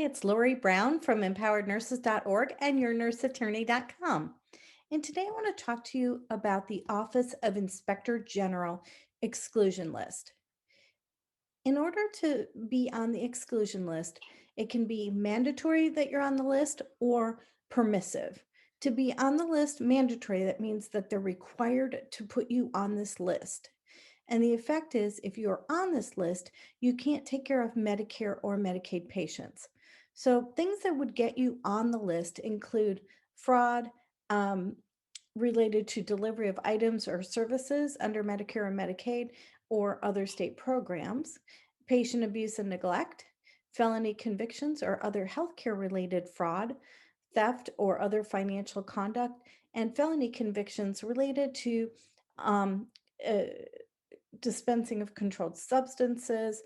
it's Lorie Brown from empowerednurses.org and yournurseattorney.com. And today I want to talk to you about the Office of Inspector General exclusion list. In order to be on the exclusion list, it can be mandatory that you're on the list or permissive. To be on the list, mandatory, that means that they're required to put you on this list. And the effect is if you're on this list, you can't take care of Medicare or Medicaid patients. So things that would get you on the list include fraud related to delivery of items or services under Medicare and Medicaid or other state programs, patient abuse and neglect, felony convictions or other healthcare related fraud, theft or other financial conduct, and felony convictions related to um, uh, dispensing of controlled substances,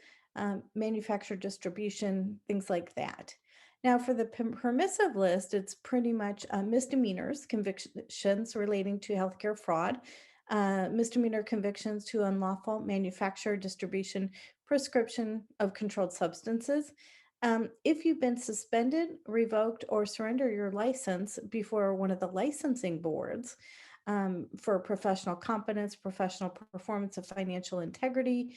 manufacture, distribution, things like that. Now, for the permissive list, it's pretty much misdemeanors, convictions relating to healthcare fraud, misdemeanor convictions to unlawful manufacture, distribution, prescription of controlled substances. If you've been suspended, revoked, or surrender your license before one of the licensing boards, for professional competence, professional performance of financial integrity,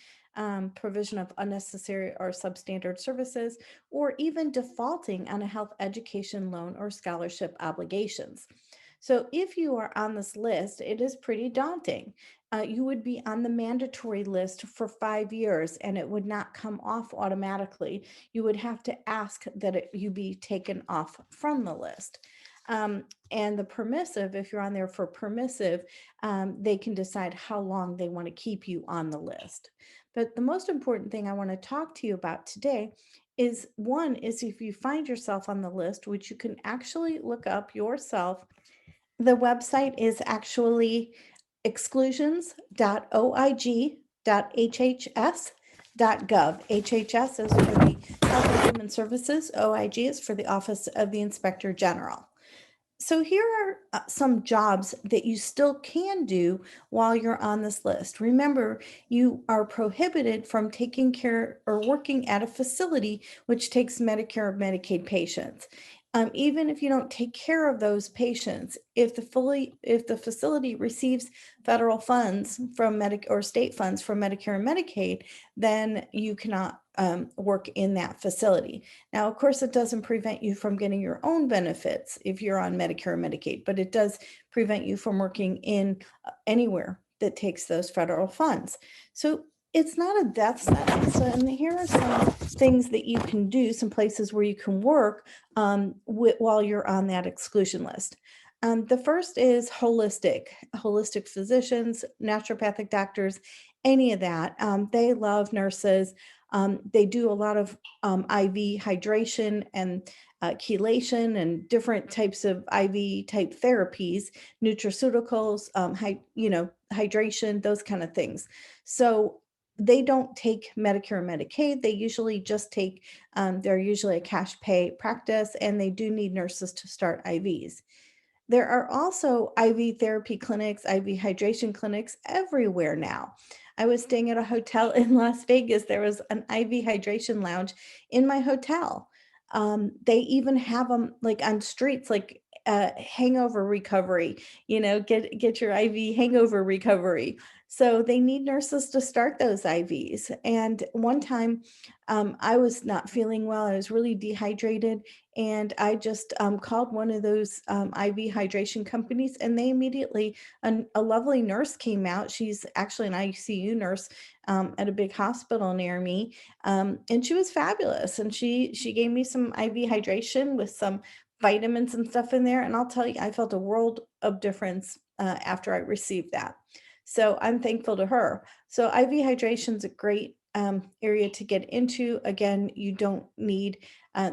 provision of unnecessary or substandard services, or even defaulting on a health education loan or scholarship obligations. So if you are on this list, it is pretty daunting. You would be on the mandatory list for 5 years and it would not come off automatically. You would have to ask that you be taken off from the list. And the permissive, if you're on there for permissive, they can decide how long they want to keep you on the list. But the most important thing I want to talk to you about today is one is if you find yourself on the list, which you can actually look up yourself. The website is actually exclusions.oig.hhs.gov. HHS is for the Health and Human Services. OIG is for the Office of the Inspector General. So here are some jobs that you still can do while you're on this list. Remember, you are prohibited from taking care or working at a facility which takes Medicare or Medicaid patients. Even if you don't take care of those patients, if the facility receives federal funds from or state funds from Medicare and Medicaid, then you cannot work in that facility. Now, of course, it doesn't prevent you from getting your own benefits if you're on Medicare or Medicaid, but it does prevent you from working in anywhere that takes those federal funds. So it's not a death sentence. And here are some things that you can do, some places where you can work while you're on that exclusion list. The first is holistic physicians, naturopathic doctors, any of that. They love nurses. They do a lot of IV hydration and chelation and different types of IV type therapies, nutraceuticals, hydration, those kind of things. So they don't take Medicare and Medicaid. They usually just take, they're usually a cash pay practice, and they do need nurses to start IVs. There are also IV therapy clinics, IV hydration clinics everywhere now. I was staying at a hotel in Las Vegas. There was an IV hydration lounge in my hotel. They even have them like on streets, like hangover recovery, get your IV hangover recovery. So they need nurses to start those IVs. And one time I was not feeling well. I was really dehydrated. And I just called one of those IV hydration companies, and they immediately, a lovely nurse came out. She's actually an ICU nurse at a big hospital near me. And she was fabulous. And she gave me some IV hydration with some vitamins and stuff in there. And I'll tell you, I felt a world of difference after I received that. So I'm thankful to her. So IV hydration is a great area to get into. Again, you don't need,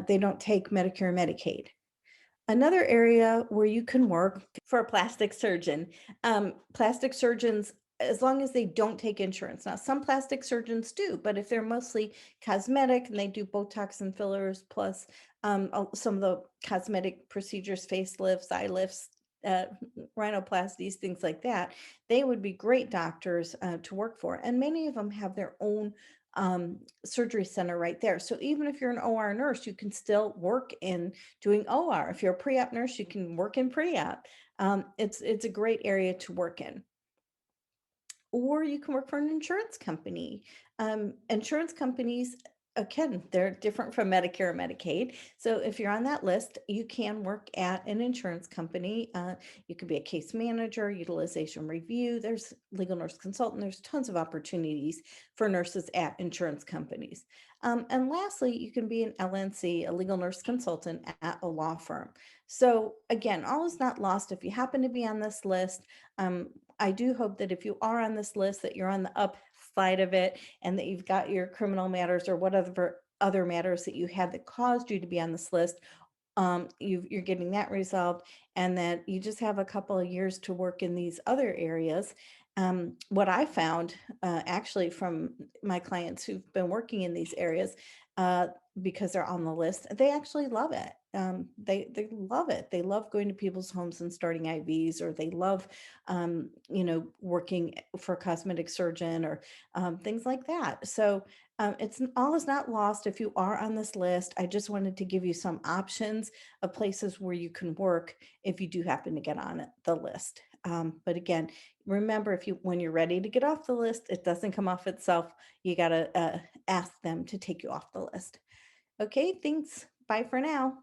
they don't take Medicare and Medicaid. Another area where you can work for a plastic surgeon. Plastic surgeons, as long as they don't take insurance. Now, some plastic surgeons do, but if they're mostly cosmetic and they do Botox and fillers, plus some of the cosmetic procedures, facelifts, eye lifts, uh, rhinoplasties, things like that, they would be great doctors to work for. And many of them have their own surgery center right there. So even if you're an OR nurse, you can still work in doing OR. If you're a pre-op nurse, you can work in pre-op. It's a great area to work in. Or you can work for an insurance company. Insurance companies, again, they're different from Medicare and Medicaid. So if you're on that list, you can work at an insurance company. You could be a case manager, utilization review. There's legal nurse consultant. There's tons of opportunities for nurses at insurance companies. And lastly, you can be an LNC, a legal nurse consultant at a law firm. So again, all is not lost if you happen to be on this list. I do hope that if you are on this list, that you're on the up side of it and that you've got your criminal matters or whatever other matters that you had that caused you to be on this list. You're getting that resolved, and that you just have a couple of years to work in these other areas. What I found actually from my clients who've been working in these areas, uh, because they're on the list, they actually love it. They love it. They love going to people's homes and starting IVs, or they love working for a cosmetic surgeon, or things like that. So it's all is not lost if you are on this list. I just wanted to give you some options of places where you can work if you do happen to get on the list. But again, remember, if you when you're ready to get off the list, it doesn't come off itself. You got to ask them to take you off the list. Okay, thanks. Bye for now.